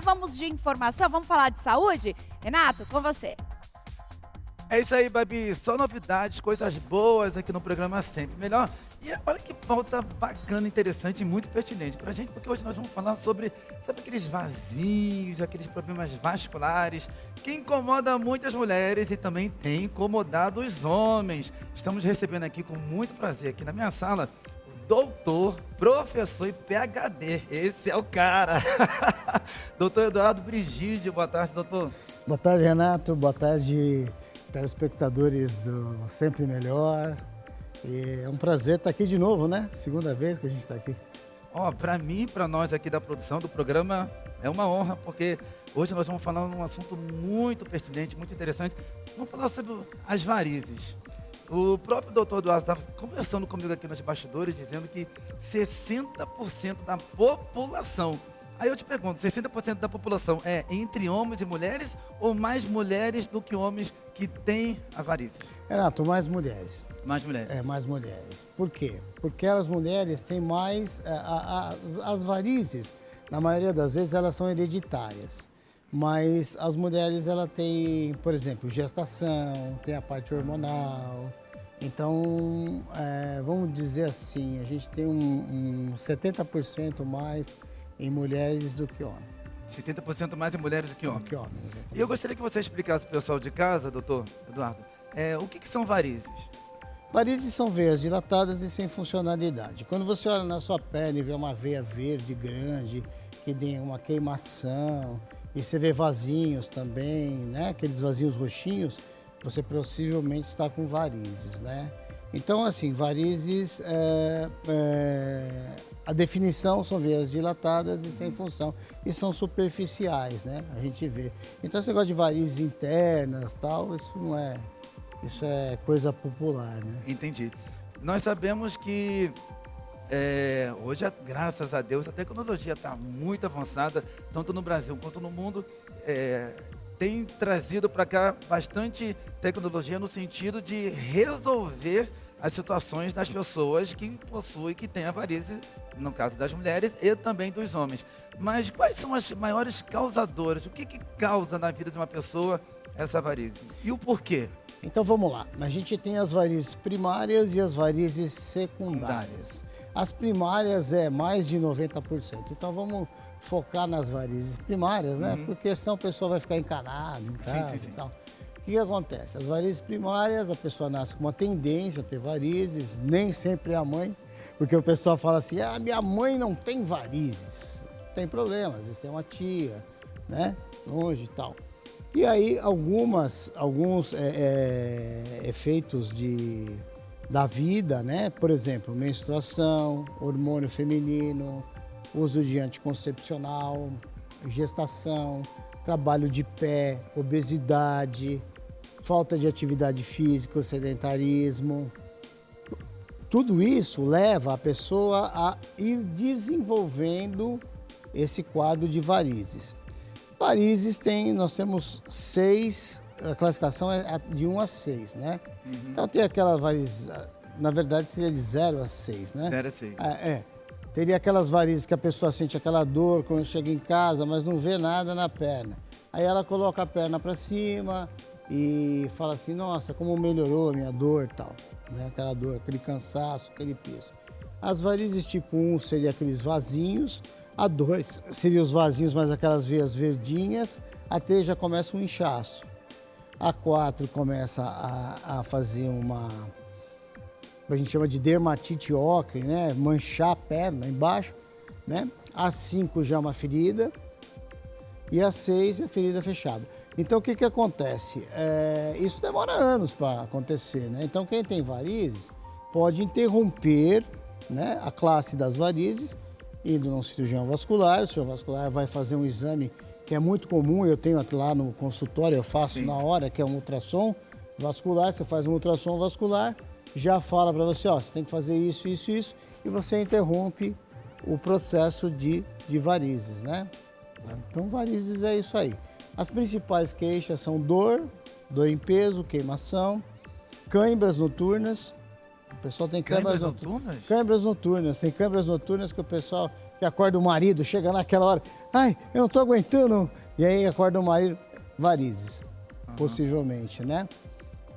vamos de informação, vamos falar de saúde? Renato, com você. É isso aí, Babi. Só novidades, coisas boas aqui no programa Sempre Melhor. E olha que pauta bacana, interessante e muito pertinente pra gente, porque hoje nós vamos falar sobre, sabe, aqueles vazios, aqueles problemas vasculares que incomodam muitas mulheres e também tem incomodado os homens. Estamos recebendo aqui com muito prazer, aqui na minha sala, o doutor, professor e PhD. Esse é o cara. Doutor Eduardo Brigídio, boa tarde, doutor. Boa tarde, Renato. Boa tarde, telespectadores do Sempre Melhor. E é um prazer estar aqui de novo, né? Segunda vez que a gente está aqui. Ó, para mim, para nós aqui da produção do programa, é uma honra, porque hoje nós vamos falar um assunto muito pertinente, muito interessante. Vamos falar sobre as varizes. O próprio doutor Eduardo estava conversando comigo aqui nos bastidores, dizendo que 60% da população... Aí eu te pergunto, 60% da população é entre homens e mulheres ou mais mulheres do que homens que têm a varizes? Renato, mais mulheres. Mais mulheres. É, mais mulheres. Por quê? Porque as mulheres têm mais... as varizes, na maioria das vezes, elas são hereditárias. Mas as mulheres, elas têm, por exemplo, gestação, tem a parte hormonal. Então, vamos dizer assim, a gente tem um 70% mais em mulheres do que homens. 70% mais em mulheres do que homens. Exatamente. E eu gostaria que você explicasse para o pessoal de casa, doutor Eduardo, o que são varizes? Varizes são veias dilatadas e sem funcionalidade. Quando você olha na sua pele e vê uma veia verde grande, que tem uma queimação, e você vê vasinhos também, né? Aqueles vasinhos roxinhos, você possivelmente está com varizes, né? Então, assim, varizes, a definição são veias dilatadas e sem função, e são superficiais, né? A gente vê. Então, esse negócio de varizes internas, tal, isso não é... Isso é coisa popular, né? Entendi. Nós sabemos que hoje, graças a Deus, a tecnologia está muito avançada, tanto no Brasil quanto no mundo. Tem trazido para cá bastante tecnologia no sentido de resolver as situações das pessoas que possuem, que têm a varizes, no caso das mulheres e também dos homens. Mas quais são as maiores causadoras? O que causa na vida de uma pessoa essa varize? E o porquê? Então vamos lá. A gente tem as varizes primárias e as varizes secundárias. As primárias é mais de 90%. Então vamos focar nas varizes primárias, né? Porque senão a pessoa vai ficar encanada em casa e tal. O que acontece? As varizes primárias, a pessoa nasce com uma tendência a ter varizes, nem sempre é a mãe, porque o pessoal fala assim, minha mãe não tem varizes. Não tem problema, às vezes tem uma tia, né? Longe e tal. E aí, alguns efeitos da vida, né? Por exemplo, menstruação, hormônio feminino, uso de anticoncepcional, gestação, trabalho de pé, obesidade, falta de atividade física, sedentarismo. Tudo isso leva a pessoa a ir desenvolvendo esse quadro de varizes. Varizes nós temos 6, a classificação é de 1 a 6, né? Então tem aquela varizes, na verdade seria de 0 a 6, né? 0 a 6. Teria aquelas varizes que a pessoa sente aquela dor quando chega em casa, mas não vê nada na perna. Aí ela coloca a perna para cima e fala assim, nossa, como melhorou a minha dor e tal. Né? Aquela dor, aquele cansaço, aquele peso. As varizes tipo 1 seriam aqueles vasinhos, a 2 seriam os vasinhos, mas aquelas veias verdinhas, a 3 já começa um inchaço. A 4 começa a fazer a gente chama de dermatite ocre, né? Manchar a perna embaixo, né? A 5 já é uma ferida e a 6 é a ferida fechada. Então o que acontece? Isso demora anos para acontecer, né? Então quem tem varizes pode interromper, né, a classe das varizes, indo num cirurgião vascular. O cirurgião vascular vai fazer um exame que é muito comum, eu tenho lá no consultório, eu faço na hora, que é um ultrassom vascular. Você faz um ultrassom vascular, já fala para você, você tem que fazer isso, isso, isso, e você interrompe o processo de varizes, né? Então, varizes é isso aí. As principais queixas são dor em peso, queimação, cãibras noturnas. O pessoal tem câimbras noturnas? Câimbras noturnas. Tem câimbras noturnas que o pessoal que acorda o marido, chega naquela hora, ai, eu não estou aguentando. E aí acorda o marido, varizes, possivelmente, né?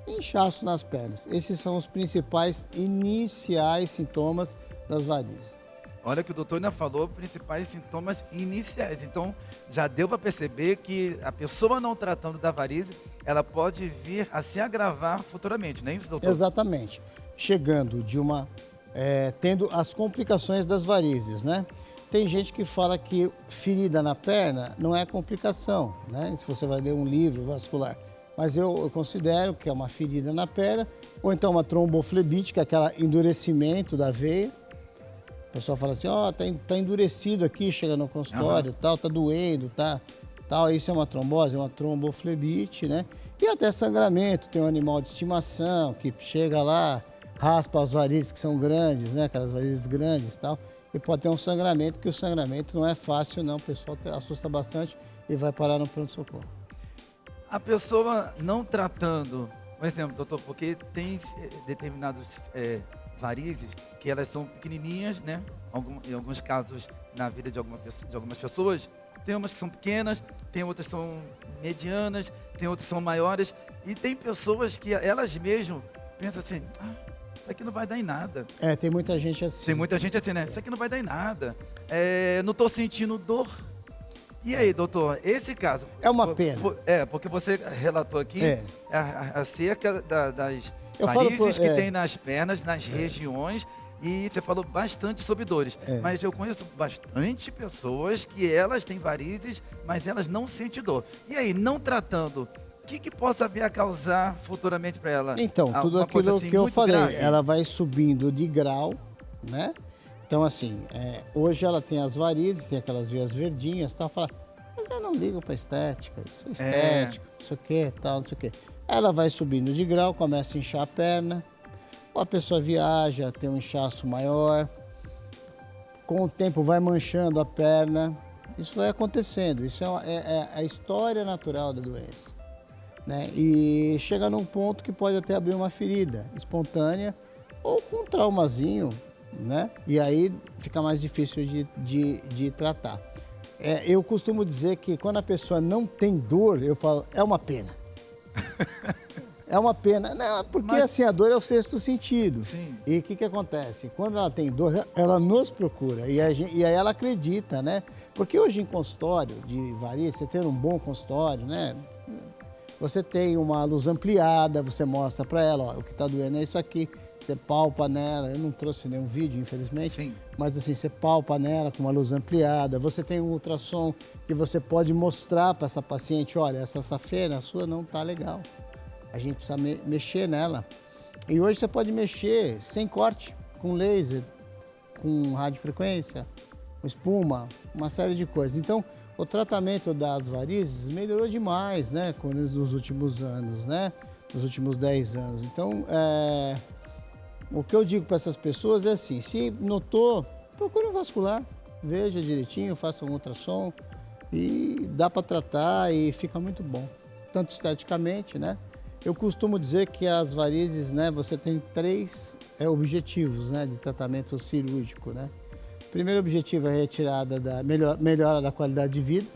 Inchaço nas pernas. Esses são os principais iniciais sintomas das varizes. Olha que o doutor ainda falou principais sintomas iniciais. Então, já deu para perceber que a pessoa não tratando da varize, ela pode vir a se agravar futuramente, não é isso, doutor? Exatamente. Chegando de tendo as complicações das varizes, né? Tem gente que fala que ferida na perna não é complicação, né? Se você vai ler um livro vascular. Mas eu considero que é uma ferida na perna, ou então uma tromboflebite, que é aquele endurecimento da veia. O pessoal fala assim, tá endurecido aqui, chega no consultório, tal, tá doendo, tal. Isso é uma trombose, é uma tromboflebite, né? E até sangramento, tem um animal de estimação que chega lá, raspa as varizes que são grandes, né? Aquelas varizes grandes e tal. E pode ter um sangramento, que o sangramento não é fácil não, o pessoal assusta bastante e vai parar no pronto-socorro. A pessoa não tratando, por exemplo, doutor, porque tem determinados varizes que elas são pequenininhas, né? Em alguns casos, na vida de algumas pessoas, tem umas que são pequenas, tem outras que são medianas, tem outras que são maiores, e tem pessoas que elas mesmas pensam assim, isso aqui não vai dar em nada. Tem muita gente assim. Tem muita gente assim, né? Isso aqui não vai dar em nada. Não estou sentindo dor. E aí, doutor, esse caso... É uma pena. Porque você relatou aqui acerca das Eu varizes que tem nas pernas, nas regiões, e você falou bastante sobre dores. Mas eu conheço bastante pessoas que elas têm varizes, mas elas não sentem dor. E aí, não tratando, o que possa vir a causar futuramente para ela? Então, tudo aquilo assim, que eu falei, grave? ela vai subindo de grau, né? Então, assim, hoje ela tem as varizes, tem aquelas veias verdinhas, tal, fala, mas eu não ligo para estética, isso é estética, não sei o que, tal, não sei o que. Ela vai subindo de grau, começa a inchar a perna, ou a pessoa viaja, tem um inchaço maior, com o tempo vai manchando a perna, isso vai acontecendo, isso é a história natural da doença, né? E chega num ponto que pode até abrir uma ferida espontânea ou com um traumazinho, né? E aí fica mais difícil de tratar. Eu costumo dizer que quando a pessoa não tem dor, eu falo, é uma pena. É uma pena. Não, porque assim, a dor é o sexto sentido. Sim. E o que acontece? Quando ela tem dor, ela nos procura. E aí ela acredita, né? Porque hoje em consultório de varizes, você tem um bom consultório, né? Você tem uma luz ampliada, você mostra para ela, ó, o que está doendo é isso aqui. Você palpa nela, eu não trouxe nenhum vídeo, infelizmente, Sim. mas assim, você palpa nela com uma luz ampliada, você tem um ultrassom que você pode mostrar para essa paciente, olha, essa safena sua não está legal, a gente precisa mexer nela. E hoje você pode mexer sem corte, com laser, com radiofrequência, com espuma, uma série de coisas. Então, o tratamento das varizes melhorou demais, né, nos últimos anos, né, nos últimos 10 anos. Então, o que eu digo para essas pessoas é assim, se notou, procure um vascular, veja direitinho, faça um ultrassom e dá para tratar e fica muito bom, tanto esteticamente, né? Eu costumo dizer que as varizes, né, você tem 3 objetivos, né, de tratamento cirúrgico, né? Primeiro objetivo é a retirada melhora da qualidade de vida,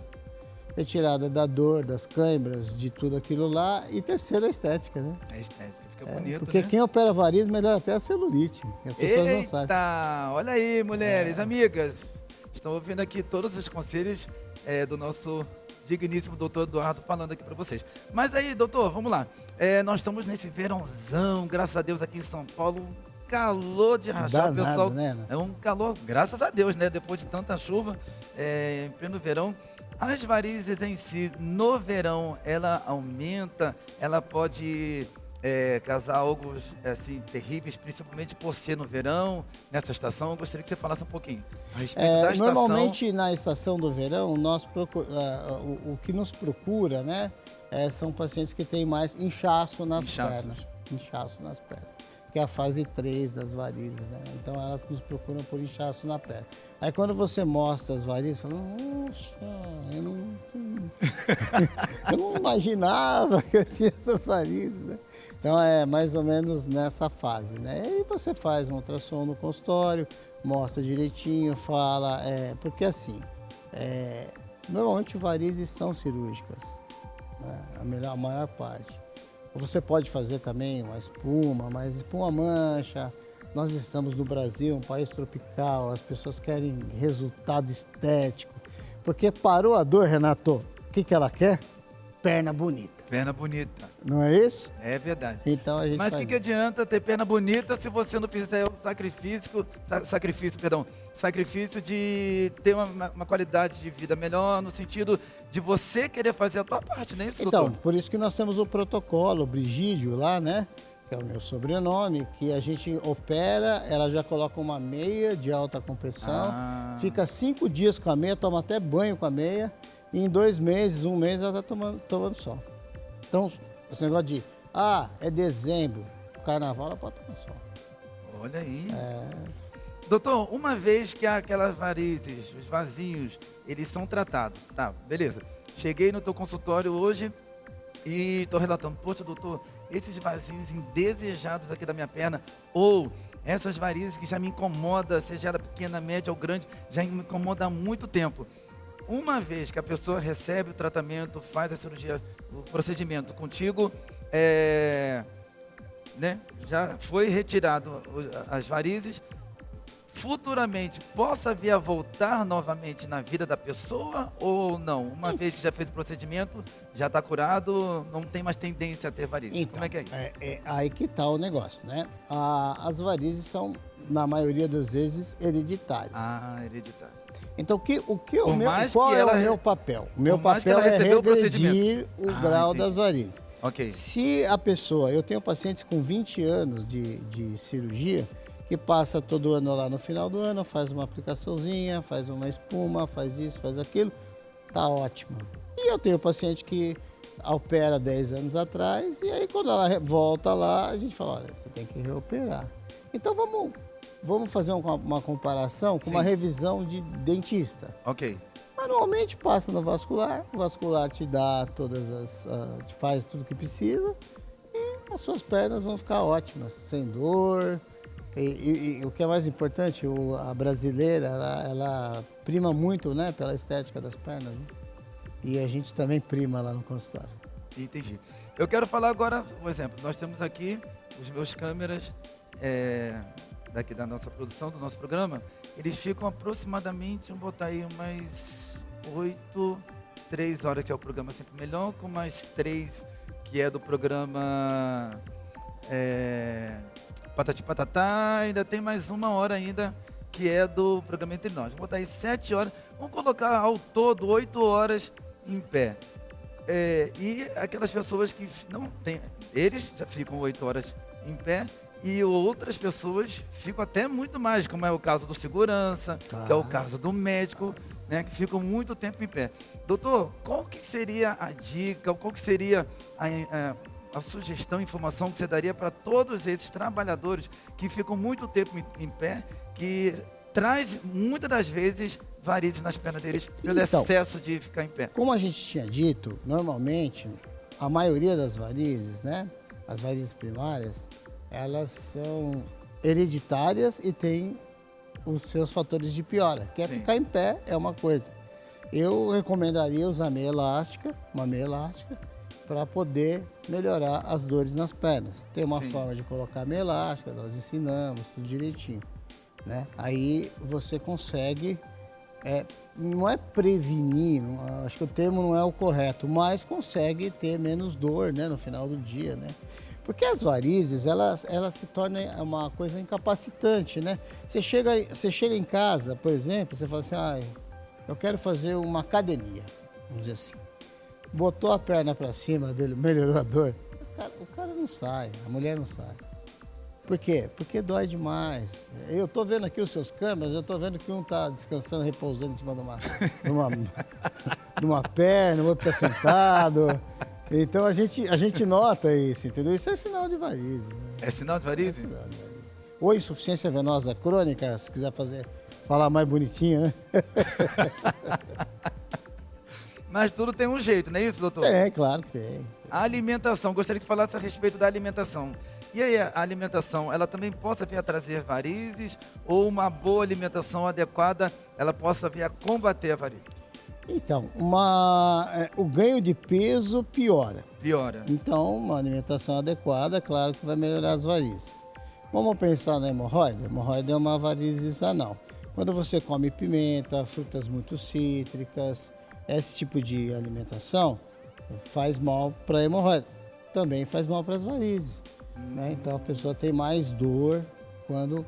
retirada da dor, das câimbras, de tudo aquilo lá, e terceiro a estética, né? A estética fica bonito, porque né? quem opera varizes melhora até a celulite, que as pessoas não sabem. Eita, olha aí, mulheres, amigas. Estão ouvindo aqui todos os conselhos do nosso digníssimo doutor Eduardo falando aqui para vocês. Mas aí, doutor, vamos lá. Nós estamos nesse verãozão, graças a Deus, aqui em São Paulo, um calor de rachar, Danado, pessoal. né? É um calor, graças a Deus, né? Depois de tanta chuva, em pleno verão. As varizes em si, no verão, ela aumenta, ela pode causar algo assim, terríveis, principalmente por ser no verão, nessa estação. Eu gostaria que você falasse um pouquinho a respeito da estação. Normalmente, na estação do verão, o que nos procura, né, são pacientes que têm mais inchaço nas pernas. Inchaço nas pernas. Que é a fase 3 das varizes, né? Então elas nos procuram por inchaço na perna. Aí quando você mostra as varizes, fala, nossa, eu não imaginava que eu tinha essas varizes, né? Então é mais ou menos nessa fase, né? E aí você faz um ultrassom no consultório, mostra direitinho, fala, porque assim, normalmente varizes são cirúrgicas, né? A maior parte. Você pode fazer também uma espuma, mas espuma mancha. Nós estamos no Brasil, um país tropical, as pessoas querem resultado estético. Porque parou a dor, Renato, o que ela quer? Perna bonita. Perna bonita. Não é isso? É verdade. Então a gente Mas o faz que adianta ter perna bonita se você não fizer o sacrifício de ter uma qualidade de vida melhor, no sentido de você querer fazer a tua parte, não é isso, Então, doutor? por isso que nós temos o protocolo, o Brigídio lá, né? Que é o meu sobrenome, que a gente opera, ela já coloca uma meia de alta compressão, fica 5 dias com a meia, toma até banho com a meia, e em 2 meses, 1 mês, ela está tomando sol. Então, esse negócio de, é dezembro, carnaval, ela pode tomar sol. Olha aí. Doutor, uma vez que aquelas varizes, os vasinhos, eles são tratados, tá, beleza. Cheguei no teu consultório hoje e estou relatando, poxa, doutor, esses vasinhos indesejados aqui da minha perna, ou essas varizes que já me incomodam, seja ela pequena, média ou grande, já me incomoda há muito tempo. Uma vez que a pessoa recebe o tratamento, faz a cirurgia, o procedimento contigo, né, já foi retirado as varizes, futuramente possa vir a voltar novamente na vida da pessoa ou não? Uma vez que já fez o procedimento, já está curado, não tem mais tendência a ter varizes. Então, como é que é isso? Aí que está o negócio, né? As varizes são, na maioria das vezes, hereditárias. Hereditário. Então, mais qual que é ela o meu papel? O meu por mais que papel ela é recebeu o regredir o grau entendi. das varizes. Ok. Se a pessoa, eu tenho pacientes com 20 anos de cirurgia, que passa todo ano lá no final do ano, faz uma aplicaçãozinha, faz uma espuma, faz isso, faz aquilo, tá ótimo. E eu tenho paciente que opera 10 anos atrás, e aí quando ela volta lá, a gente fala, olha, você tem que reoperar. Então vamos fazer uma comparação com uma revisão de dentista. Ok. Normalmente passa no vascular, o vascular te dá faz tudo que precisa, e as suas pernas vão ficar ótimas, sem dor. E o que é mais importante, a brasileira, ela prima muito, né, pela estética das pernas, né? E a gente também prima lá no consultório. Entendi. Eu quero falar agora, por exemplo, nós temos aqui os meus câmeras daqui da nossa produção, do nosso programa, eles ficam aproximadamente, vamos botar aí umas 3 horas, que é o programa Sempre Melhor, com mais 3, que é do programa Patati Patatá, ainda tem mais 1 hora ainda, que é do programa Entre Nós. Vamos botar aí 7 horas, vamos colocar ao todo 8 horas em pé. E aquelas pessoas que não têm, eles já ficam 8 horas em pé, e outras pessoas ficam até muito mais, como é o caso do segurança, que é o caso do médico, né, que ficam muito tempo em pé. Doutor, qual que seria a dica, qual que seria a sugestão, informação que você daria para todos esses trabalhadores que ficam muito tempo em pé, que traz muitas das vezes varizes nas pernas deles pelo excesso de ficar em pé? Como a gente tinha dito, normalmente a maioria das varizes, né, as varizes primárias, elas são hereditárias e têm os seus fatores de piora, que é ficar em pé, é uma coisa. Eu recomendaria usar uma meia elástica, para poder melhorar as dores nas pernas. Tem uma forma de colocar a meia elástica, nós ensinamos tudo direitinho, né? Aí você consegue, não é prevenir, acho que o termo não é o correto, mas consegue ter menos dor, né, no final do dia, né? Porque as varizes, elas se tornam uma coisa incapacitante, né? Você chega em casa, por exemplo, você fala assim, eu quero fazer uma academia, vamos dizer assim. Botou a perna para cima dele, melhorou a dor, o cara não sai, a mulher não sai. Por quê? Porque dói demais. Eu estou vendo aqui os seus câmeras, eu estou vendo que um está descansando, repousando em cima de uma perna, o outro está sentado. Então a gente nota isso, entendeu? Isso é sinal de varizes. Né? É sinal de varizes? É sinal de varizes. Ou insuficiência venosa crônica, se quiser falar mais bonitinho, né? Mas tudo tem um jeito, não é isso, doutor? Claro que tem. A alimentação, gostaria que falasse a respeito da alimentação. E aí, a alimentação, ela também possa vir a trazer varizes ou uma boa alimentação adequada, ela possa vir a combater a varize? Então, o ganho de peso piora. Piora. Então, uma alimentação adequada, claro que vai melhorar as varizes. Vamos pensar na hemorroida? A hemorroida é uma varize anal. Quando você come pimenta, frutas muito cítricas, esse tipo de alimentação faz mal para a hemorroida. Também faz mal para as varizes. Né? Então, a pessoa tem mais dor quando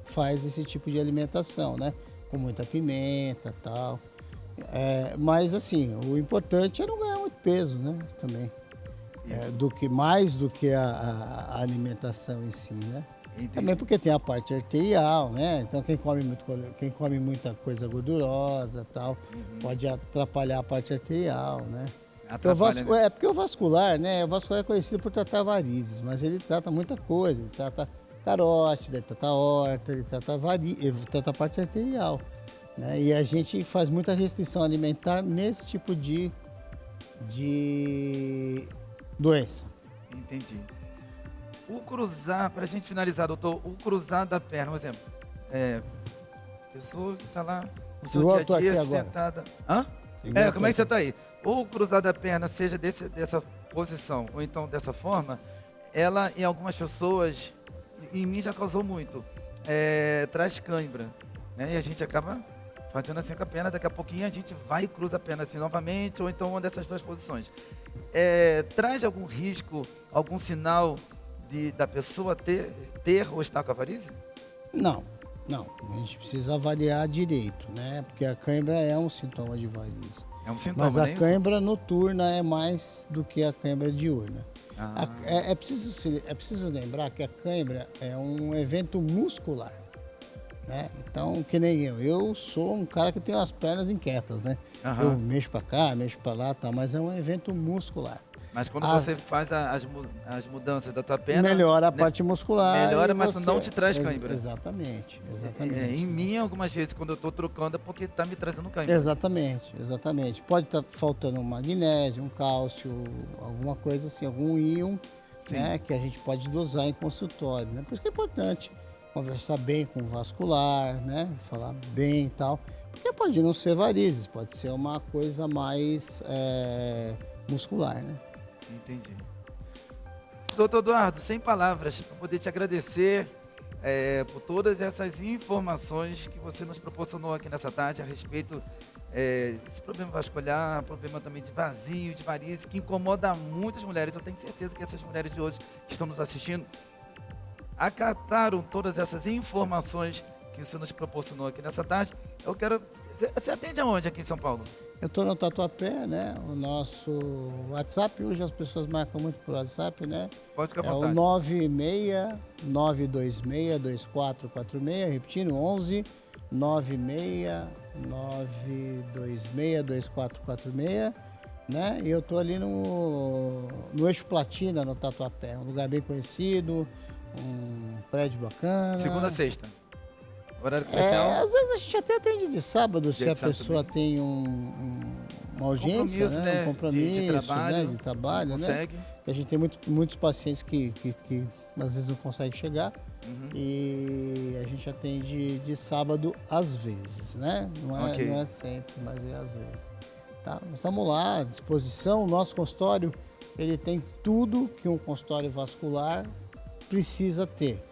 faz esse tipo de alimentação, né? Com muita pimenta e tal. Mas assim, o importante é não ganhar muito peso, né? Também. Mais do que a alimentação em si, né? Entendi. Também porque tem a parte arterial, né? Então quem come muita coisa gordurosa tal, pode atrapalhar a parte arterial, né? Atrapalha, né? Porque o vascular, né? O vascular é conhecido por tratar varizes, mas ele trata muita coisa. Ele trata carótida, ele trata aorta, ele trata a parte arterial. Né? E a gente faz muita restrição alimentar nesse tipo de doença. Entendi. O cruzar, para a gente finalizar, doutor, o cruzar da perna, por exemplo, pessoa que está lá no seu Igual eu tô dia a dia aqui agora. sentada. Hã? Igual eu Como tô é que você aqui. está aí? Ou o cruzar da perna, seja dessa posição, ou então dessa forma, ela em algumas pessoas, em mim já causou muito, traz cãibra, né? E a gente acaba fazendo assim com a perna, daqui a pouquinho a gente vai e cruza a perna assim novamente, ou então uma dessas duas posições. Traz algum risco, algum sinal da pessoa ter ou estar com a varize? Não. A gente precisa avaliar direito, né? Porque a cãibra é um sintoma de varize. É um sintoma, Mas a não é isso? cãibra noturna é mais do que a cãibra diurna. Ah. É preciso lembrar que a cãibra é um evento muscular. Né? Então, que nem eu sou um cara que tem as pernas inquietas, né? Aham. Eu mexo para cá, mexo para lá, tá? Mas é um evento muscular. Mas quando você faz as mudanças da tua perna... Melhora a né, parte muscular. melhora, e mas não te traz cãibra. Exatamente. Em mim, algumas vezes, quando eu estou trocando, é porque está me trazendo cãibra. Exatamente. Pode estar faltando um magnésio, um cálcio, alguma coisa assim, algum íon, né, que a gente pode dosar em consultório. Né? Por isso que é importante conversar bem com o vascular, né? Falar bem e tal. Porque pode não ser varizes, pode ser uma coisa mais muscular, né? Entendi. Doutor Eduardo, sem palavras, para poder te agradecer por todas essas informações que você nos proporcionou aqui nessa tarde a respeito desse problema vascular, problema também de vazio, de varize, que incomoda muitas mulheres. Eu tenho certeza que essas mulheres de hoje que estão nos assistindo acataram todas essas informações que o senhor nos proporcionou aqui nessa tarde. Eu quero... Você atende aonde aqui em São Paulo? Eu estou no Tatuapé, né? O nosso WhatsApp, hoje as pessoas marcam muito por WhatsApp, né? Pode ficar à É o vontade. 969262446, repetindo, 11 969262446, né? E eu estou ali no Eixo Platina, no Tatuapé, um lugar bem conhecido, um prédio bacana. Segunda a sexta. Horário comercial? Às vezes a gente até atende de sábado, se de a sábado pessoa tem uma urgência, Compromisso, né? né? Um compromisso, De trabalho, né? De trabalho, né? consegue. E a gente tem muitos pacientes que às vezes não conseguem chegar e a gente atende de sábado às vezes, né? Ok. Não é sempre, mas é às vezes. Tá? Nós estamos lá à disposição. O nosso consultório, ele tem tudo que um consultório vascular precisa ter.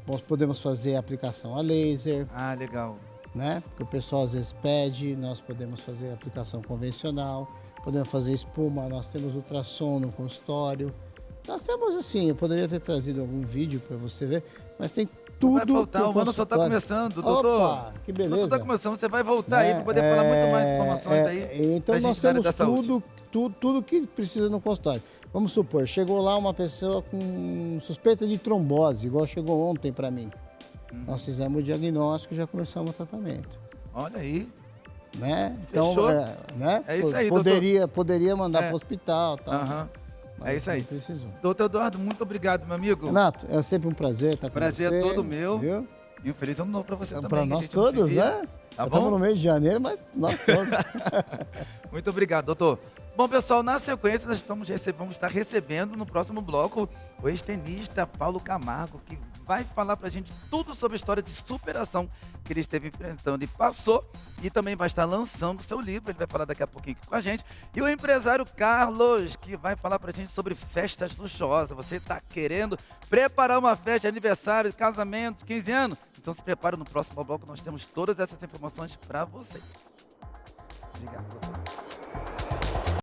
Nós podemos fazer aplicação a laser, Ah, legal. né? Porque o pessoal às vezes pede, nós podemos fazer aplicação convencional, podemos fazer espuma, nós temos ultrassom no consultório. Nós temos assim, eu poderia ter trazido algum vídeo para você ver, mas tem tudo. Vai voltar, que o ano só está consultório- começando, doutor. Opa, que O ano só beleza. está começando, você vai voltar aí para poder falar muito mais informações aí. Então pra nós gente na área temos da saúde. tudo que precisa no consultório. Vamos supor, chegou lá uma pessoa com suspeita de trombose, igual chegou ontem para mim. Nós fizemos o diagnóstico e já começamos o tratamento. Olha aí. Né? Então, Fechou. né? É isso aí, poderia mandar para o hospital. Tal, Aham. mas É isso aí. não precisou. Doutor Eduardo, muito obrigado, meu amigo. Renato, é sempre um prazer estar com Prazer você. todo meu. Viu? E um feliz ano novo para você também. Para que a nós gente não se todos, via. né? Tá Estamos bom? no mês de janeiro, mas nós todos. Muito obrigado, doutor. Bom, pessoal, na sequência nós vamos estar recebendo no próximo bloco o ex-tenista Paulo Camargo, que vai falar pra gente tudo sobre a história de superação que ele esteve enfrentando e passou, e também vai estar lançando o seu livro, ele vai falar daqui a pouquinho aqui com a gente. E o empresário Carlos, que vai falar pra gente sobre festas luxuosas. Você está querendo preparar uma festa de aniversário, casamento, 15 anos? Então se prepara, no próximo bloco nós temos todas essas informações para você. Obrigado, doutor.